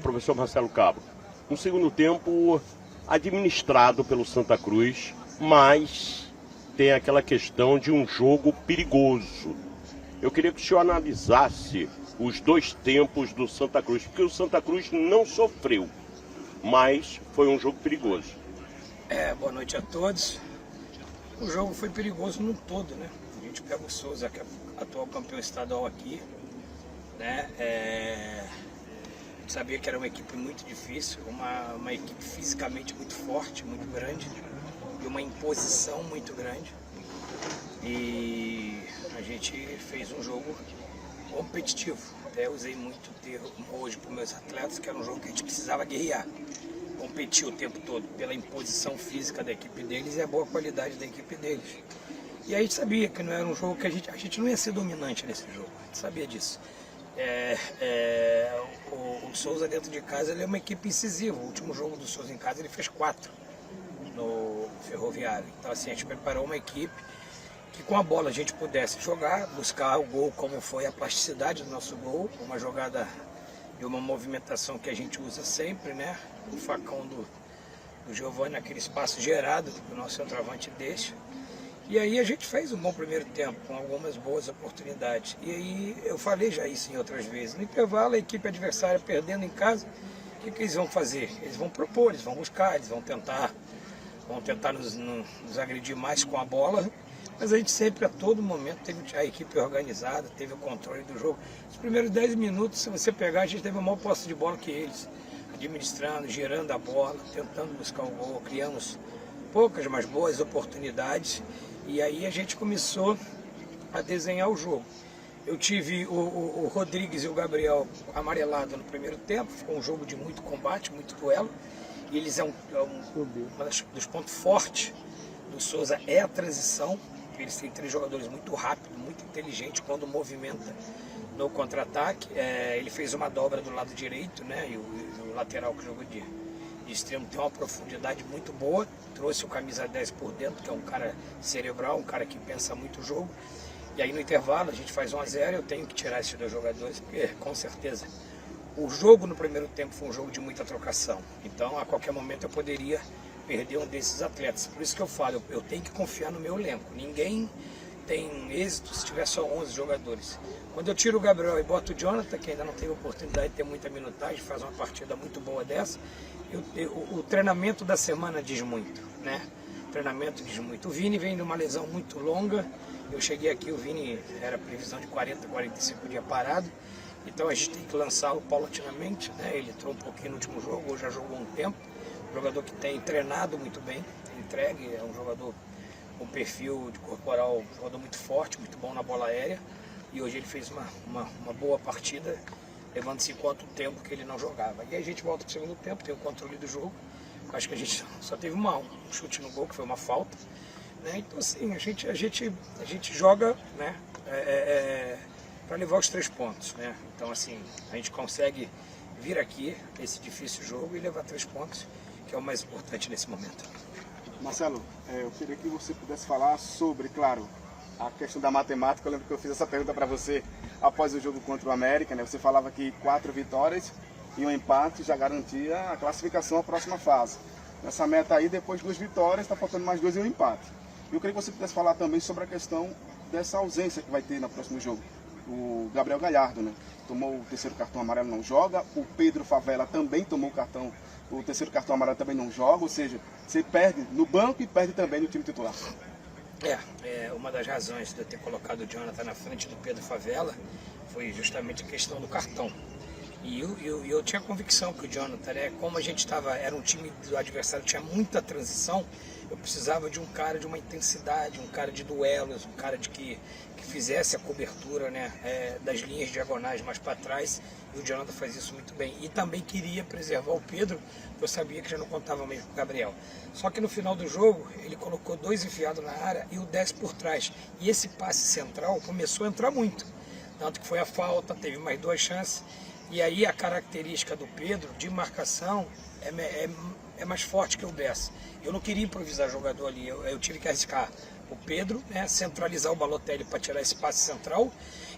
professor Marcelo Cabo. Um segundo tempo administrado pelo Santa Cruz, mas tem aquela questão de um jogo perigoso. Eu queria que o senhor analisasse os dois tempos do Santa Cruz, porque o Santa Cruz não sofreu, mas foi um jogo perigoso. Boa noite a todos. O jogo foi perigoso no todo, né? A gente pega o Souza, que é atual campeão estadual aqui, né? A gente sabia que era uma equipe muito difícil, uma equipe fisicamente muito forte, muito grande, e uma imposição muito grande. E a gente fez um jogo competitivo. Até usei muito termo hoje para os meus atletas, que era um jogo que a gente precisava guerrear. Competir o tempo todo pela imposição física da equipe deles e a boa qualidade da equipe deles. E aí a gente sabia que não era um jogo que a gente não ia ser dominante nesse jogo, a gente sabia disso. O Souza dentro de casa, ele é uma equipe incisiva. O último jogo do Souza em casa ele fez 4 no Ferroviário. Então assim, a gente preparou uma equipe que com a bola a gente pudesse jogar, buscar o gol como foi a plasticidade do nosso gol, uma jogada e uma movimentação que a gente usa sempre, né? O facão do Giovani, aquele espaço gerado que o nosso centroavante deixa. E aí a gente fez um bom primeiro tempo, com algumas boas oportunidades. E aí eu falei já isso em outras vezes. No intervalo, a equipe adversária perdendo em casa, o que eles vão fazer? Eles vão propor, eles vão buscar, eles vão tentar nos agredir mais com a bola. Mas a gente sempre, a todo momento, teve a equipe organizada, teve o controle do jogo. Os primeiros 10 minutos, se você pegar, a gente teve a maior posse de bola que eles. Administrando, girando a bola, tentando buscar o gol. Criamos poucas, mas boas oportunidades. E aí a gente começou a desenhar o jogo. Eu tive o Rodrigues e o Gabriel amarelado no primeiro tempo. Ficou um jogo de muito combate, muito duelo. E eles um dos pontos fortes do Souza é a transição. Eles têm 3 jogadores muito rápidos, muito inteligentes quando movimenta no contra-ataque. Ele fez uma dobra do lado direito, né? E o lateral que jogou de extremo tem uma profundidade muito boa. Trouxe o camisa 10 por dentro, que é um cara cerebral, um cara que pensa muito o jogo. E aí no intervalo a gente faz 1 a 0. Eu tenho que tirar esses 2 jogadores, porque com certeza o jogo no primeiro tempo foi um jogo de muita trocação. Então a qualquer momento eu poderia perder um desses atletas. Por isso que eu falo, eu tenho que confiar no meu elenco. Ninguém tem êxito se tiver só 11 jogadores. Quando eu tiro o Gabriel e boto o Jonathan, que ainda não teve oportunidade de ter muita minutagem, faz uma partida muito boa dessa, o treinamento da semana diz muito, né? O treinamento diz muito. O Vini vem de uma lesão muito longa. Eu cheguei aqui, o Vini era previsão de 40, 45 dias parado. Então a gente tem que lançá-lo paulatinamente, né? Ele entrou um pouquinho no último jogo, hoje já jogou um tempo. Um jogador que tem treinado muito bem, entregue, é um jogador com perfil de corporal, um jogador muito forte, muito bom na bola aérea. E hoje ele fez uma boa partida, levando-se em conta o tempo que ele não jogava. E aí a gente volta para o segundo tempo, tem o controle do jogo. Acho que a gente só teve um chute no gol, que foi uma falta. Né? Então assim, a gente joga, né? Para levar os 3 pontos. Né? Então assim, a gente consegue vir aqui, esse difícil jogo, e levar 3 pontos, que é o mais importante nesse momento. Marcelo, eu queria que você pudesse falar sobre, claro, a questão da matemática. Eu lembro que eu fiz essa pergunta para você após o jogo contra o América, né? Você falava que 4 vitórias e um empate já garantia a classificação à próxima fase. Nessa meta aí, depois de 2 vitórias, está faltando mais 2 e um empate. E eu queria que você pudesse falar também sobre a questão dessa ausência que vai ter no próximo jogo. O Gabriel Galhardo, né? Tomou o 3º cartão amarelo, não joga. O Pedro Favela também tomou o 3º cartão amarelo, também não joga. Ou seja, você perde no banco e perde também no time titular. Uma das razões de eu ter colocado o Jonathan na frente do Pedro Favela foi justamente a questão do cartão. E eu tinha convicção que o Jonathan, como a gente era um time do adversário, tinha muita transição. Eu precisava de um cara de uma intensidade, um cara de duelos, um cara que fizesse a cobertura, né, das linhas diagonais mais para trás, e o Jonathan faz isso muito bem. E também queria preservar o Pedro, porque eu sabia que já não contava mesmo com o Gabriel. Só que no final do jogo, ele colocou 2 enfiados na área e o 10 por trás. E esse passe central começou a entrar muito. Tanto que foi a falta, teve mais 2 chances. E aí a característica do Pedro de marcação é mais forte que o Bessa. Eu não queria improvisar jogador ali, eu tive que arriscar o Pedro, né, centralizar o Balotelli para tirar esse passe central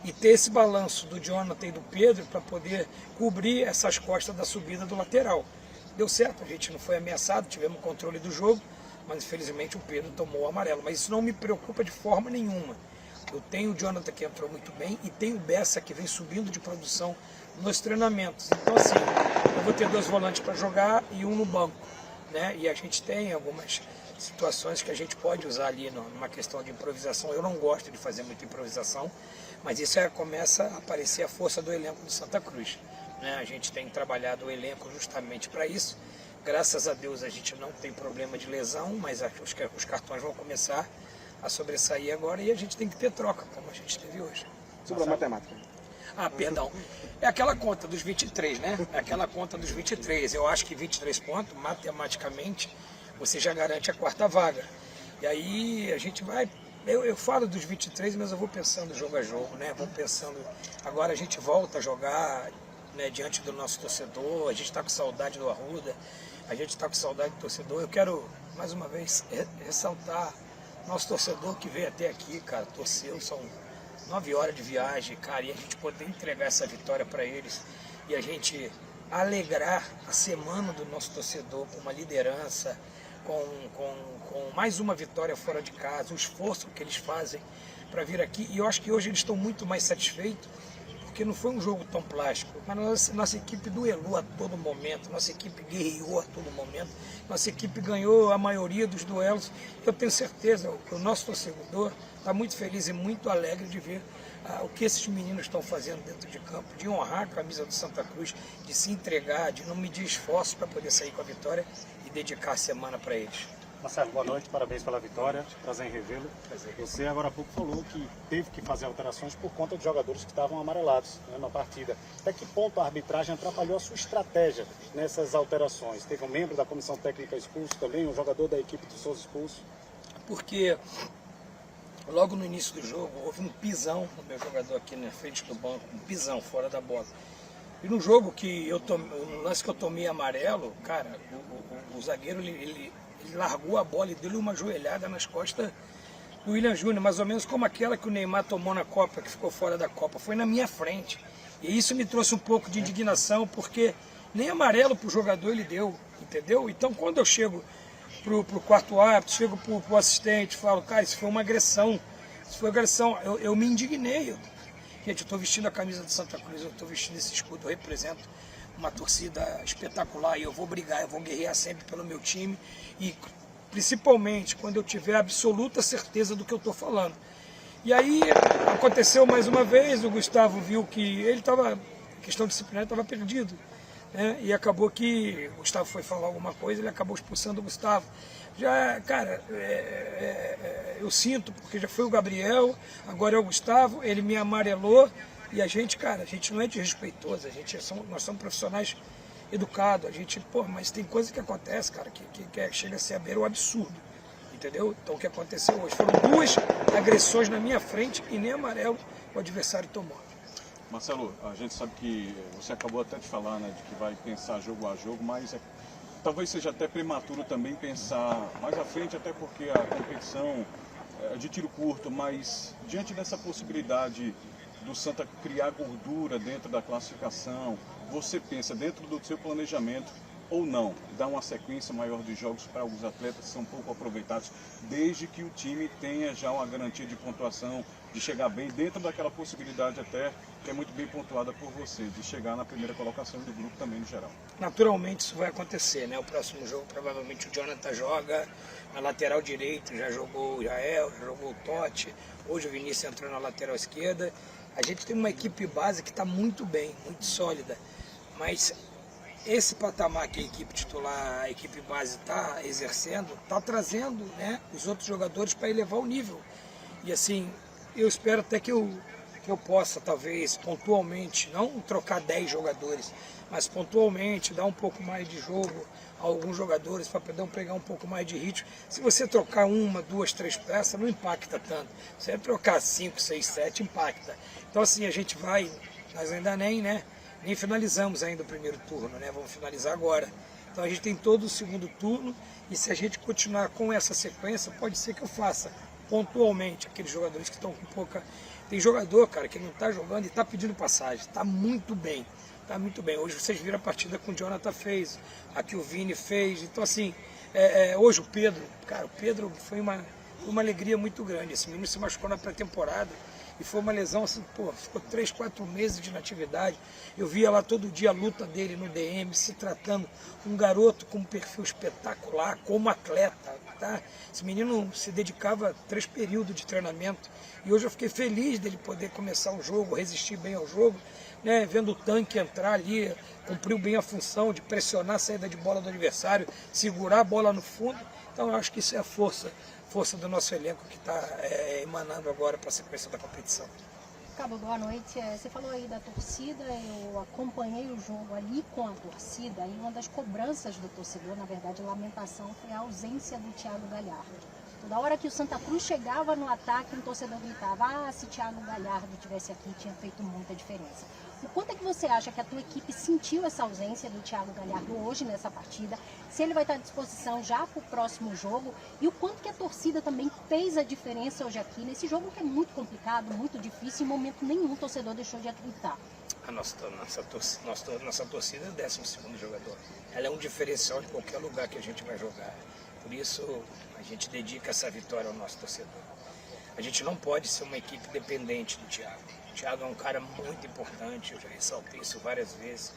e ter esse balanço do Jonathan e do Pedro para poder cobrir essas costas da subida do lateral. Deu certo, a gente não foi ameaçado, tivemos controle do jogo, mas infelizmente o Pedro tomou o amarelo. Mas isso não me preocupa de forma nenhuma. Eu tenho o Jonathan que entrou muito bem e tenho o Bessa que vem subindo de produção nos treinamentos. Então assim, eu vou ter 2 volantes para jogar e um no banco, né? E a gente tem algumas situações que a gente pode usar ali numa questão de improvisação. Eu não gosto de fazer muita improvisação, mas isso começa a aparecer a força do elenco do Santa Cruz, né? A gente tem trabalhado o elenco justamente para isso. Graças a Deus a gente não tem problema de lesão, mas os cartões vão começar a sobressair agora e a gente tem que ter troca, como a gente teve hoje. Sobre a matemática. Ah, perdão. É aquela conta dos 23, né? É aquela conta dos 23. Eu acho que 23 pontos, matematicamente, você já garante a 4ª vaga. E aí a gente vai... Eu falo dos 23, mas eu vou pensando jogo a jogo, né? Vou pensando... Agora a gente volta a jogar, né, diante do nosso torcedor. A gente está com saudade do Arruda. A gente está com saudade do torcedor. Eu quero, mais uma vez, ressaltar nosso torcedor que veio até aqui, cara. Torceu, são 9 horas de viagem, cara. E a gente poder entregar essa vitória para eles. E a gente alegrar a semana do nosso torcedor com uma liderança, com mais uma vitória fora de casa, o esforço que eles fazem para vir aqui. E eu acho que hoje eles estão muito mais satisfeitos, porque não foi um jogo tão plástico, mas nossa equipe duelou a todo momento, nossa equipe guerreou a todo momento, nossa equipe ganhou a maioria dos duelos. Eu tenho certeza que o nosso torcedor está muito feliz e muito alegre de ver o que esses meninos estão fazendo dentro de campo, de honrar a camisa do Santa Cruz, de se entregar, de não medir esforço para poder sair com a vitória e dedicar a semana para eles. Marcelo, boa noite, parabéns pela vitória, prazer em revê-lo. Você agora há pouco falou que teve que fazer alterações por conta de jogadores que estavam amarelados, né, na partida. Até que ponto a arbitragem atrapalhou a sua estratégia nessas alterações? Teve um membro da comissão técnica expulso também, um jogador da equipe do Souza expulso? Porque logo no início do jogo houve um pisão no meu jogador aqui na frente do banco, um pisão fora da bola. E no jogo no lance que eu tomei amarelo, cara, o zagueiro ele largou a bola e deu uma joelhada nas costas do William Júnior, mais ou menos como aquela que o Neymar tomou na Copa, que ficou fora da Copa. Foi na minha frente. E isso me trouxe um pouco de indignação, porque nem amarelo pro jogador ele deu, entendeu? Então quando eu chego pro quarto árbitro, chego pro assistente, falo, cara, isso foi uma agressão. Isso foi agressão. Eu me indignei. Gente, eu estou vestindo a camisa do Santa Cruz, eu estou vestindo esse escudo, eu represento uma torcida espetacular e eu vou brigar, eu vou guerrear sempre pelo meu time e principalmente quando eu tiver absoluta certeza do que eu estou falando. E aí aconteceu mais uma vez, o Gustavo viu que ele estava, questão disciplinar, estava perdido, né? E acabou que o Gustavo foi falar alguma coisa, ele acabou expulsando o Gustavo. Já, cara, eu sinto, porque já foi o Gabriel, agora é o Gustavo, ele me amarelou. E a gente, cara, a gente não é desrespeitoso, nós somos profissionais educados, a gente, mas tem coisa que acontece, cara, que chega a ser a beira o absurdo, entendeu? Então o que aconteceu hoje? Foram 2 agressões na minha frente e nem amarelo o adversário tomou. Marcelo, a gente sabe que você acabou até de falar, né, de que vai pensar jogo a jogo, mas talvez seja até prematuro também pensar mais à frente, até porque a competição é de tiro curto, mas diante dessa possibilidade do Santa criar gordura dentro da classificação, você pensa dentro do seu planejamento ou não, dar uma sequência maior de jogos para alguns atletas que são pouco aproveitados, desde que o time tenha já uma garantia de pontuação, de chegar bem dentro daquela possibilidade até, que é muito bem pontuada por você, de chegar na primeira colocação do grupo também no geral. Naturalmente isso vai acontecer, né? O próximo jogo provavelmente o Jonathan joga na lateral direita, já jogou o Jael, já jogou o Totti, hoje o Vinícius entrou na lateral esquerda. A gente tem uma equipe base que está muito bem, muito sólida, mas esse patamar que a equipe titular, a equipe base está exercendo, está trazendo, né, os outros jogadores para elevar o nível. E assim, eu espero até que eu possa, talvez, pontualmente, não trocar 10 jogadores, mas pontualmente dar um pouco mais de jogo a alguns jogadores para poder pegar um pouco mais de ritmo. Se você trocar 1, 2, 3 peças, não impacta tanto. Se você trocar 5, 6, 7, impacta. Então assim, a gente vai, nós ainda nem finalizamos ainda o primeiro turno, né? Vamos finalizar agora. Então a gente tem todo o segundo turno e se a gente continuar com essa sequência, pode ser que eu faça pontualmente aqueles jogadores que estão com pouca Tem jogador, cara, que não tá jogando e tá pedindo passagem. Tá muito bem. Tá muito bem. Hoje vocês viram a partida que o Jonathan fez, a que o Vini fez. Então, assim, hoje o Pedro, cara, o Pedro foi uma alegria muito grande. Esse menino se machucou na pré-temporada e foi uma lesão, assim, pô, ficou 3, 4 meses de inatividade. Eu via lá todo dia a luta dele no DM, se tratando. Um garoto com um perfil espetacular, como atleta, tá? Esse menino se dedicava a 3 períodos de treinamento. E hoje eu fiquei feliz dele poder começar o jogo, resistir bem ao jogo, né? Vendo o Tanque entrar ali, cumpriu bem a função de pressionar a saída de bola do adversário, segurar a bola no fundo. Então eu acho que isso é a força do nosso elenco que está emanando agora para a sequência da competição. Cabo, boa noite. Você falou aí da torcida, eu acompanhei o jogo ali com a torcida e uma das cobranças do torcedor, na verdade, a lamentação, foi a ausência do Thiago Galhardo. Toda hora que o Santa Cruz chegava no ataque, um torcedor gritava, se Thiago Galhardo estivesse aqui, tinha feito muita diferença. O quanto é que você acha que a tua equipe sentiu essa ausência do Thiago Galhardo hoje nessa partida? Se ele vai estar à disposição já para o próximo jogo? E o quanto que a torcida também fez a diferença hoje aqui, nesse jogo que é muito complicado, muito difícil, em momento nenhum o torcedor deixou de acreditar. A nossa torcida é o 12º jogador. Ela é um diferencial de qualquer lugar que a gente vai jogar. Por isso, a gente dedica essa vitória ao nosso torcedor. A gente não pode ser uma equipe dependente do Thiago. O Thiago é um cara muito importante, eu já ressaltei isso várias vezes.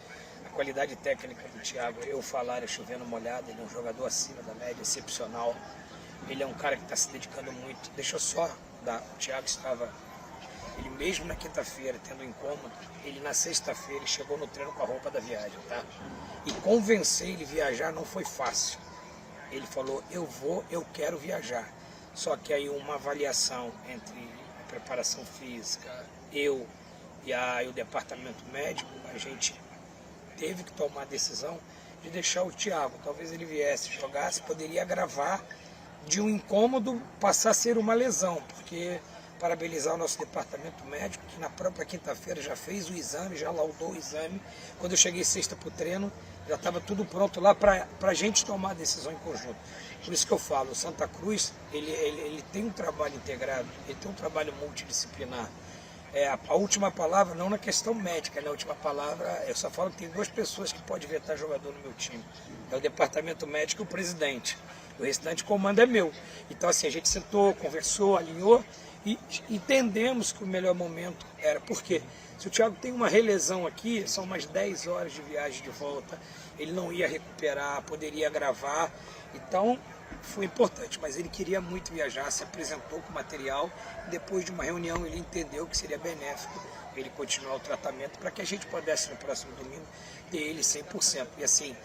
A qualidade técnica do Thiago, eu falar é chovendo molhado, ele é um jogador acima da média, excepcional. Ele é um cara que está se dedicando muito. Deixa eu só dar, o Thiago estava, ele mesmo na quinta-feira, tendo incômodo, ele na sexta-feira chegou no treino com a roupa da viagem, tá? E convencer ele a viajar não foi fácil. Ele falou, eu quero viajar. Só que aí uma avaliação entre a preparação física, eu e o departamento médico, a gente teve que tomar a decisão de deixar o Thiago. Talvez ele viesse, jogasse, poderia agravar de um incômodo passar a ser uma lesão, porque parabenizar o nosso departamento médico, que na própria quinta-feira já fez o exame, já laudou o exame. Quando eu cheguei sexta para o treino, já estava tudo pronto lá para a gente tomar a decisão em conjunto. Por isso que eu falo, o Santa Cruz, ele tem um trabalho integrado, ele tem um trabalho multidisciplinar. A última palavra, não na questão médica, né? A última palavra, eu só falo que tem 2 pessoas que podem vetar jogador no meu time. É o departamento médico e o presidente. O restante comando é meu. Então assim, a gente sentou, conversou, alinhou e entendemos que o melhor momento era. Por quê? Se o Thiago tem uma relesão aqui, são umas 10 horas de viagem de volta, ele não ia recuperar, poderia agravar. Então, foi importante, mas ele queria muito viajar, se apresentou com material. Depois de uma reunião, ele entendeu que seria benéfico ele continuar o tratamento para que a gente pudesse, no próximo domingo, ter ele 100%. E assim,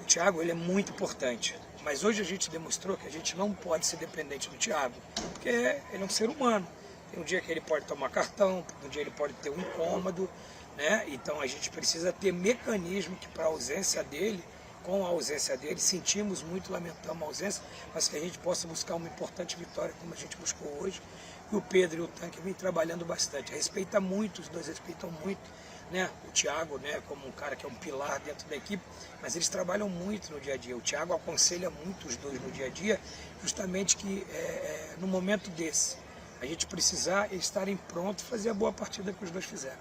o Thiago ele é muito importante. Mas hoje a gente demonstrou que a gente não pode ser dependente do Thiago, porque ele é um ser humano. Tem um dia que ele pode tomar cartão, um dia ele pode ter um incômodo, né? Então a gente precisa ter mecanismo que para a ausência dele, com a ausência dele, sentimos muito, lamentamos a ausência, mas que a gente possa buscar uma importante vitória como a gente buscou hoje. E o Pedro e o Tanque vêm trabalhando bastante. Respeita muito, os dois respeitam muito, né? O Thiago, né, como um cara que é um pilar dentro da equipe, mas eles trabalham muito no dia a dia. O Thiago aconselha muito os dois no dia a dia, justamente que no momento desse, a gente precisar eles estarem prontos e fazer a boa partida que os dois fizeram.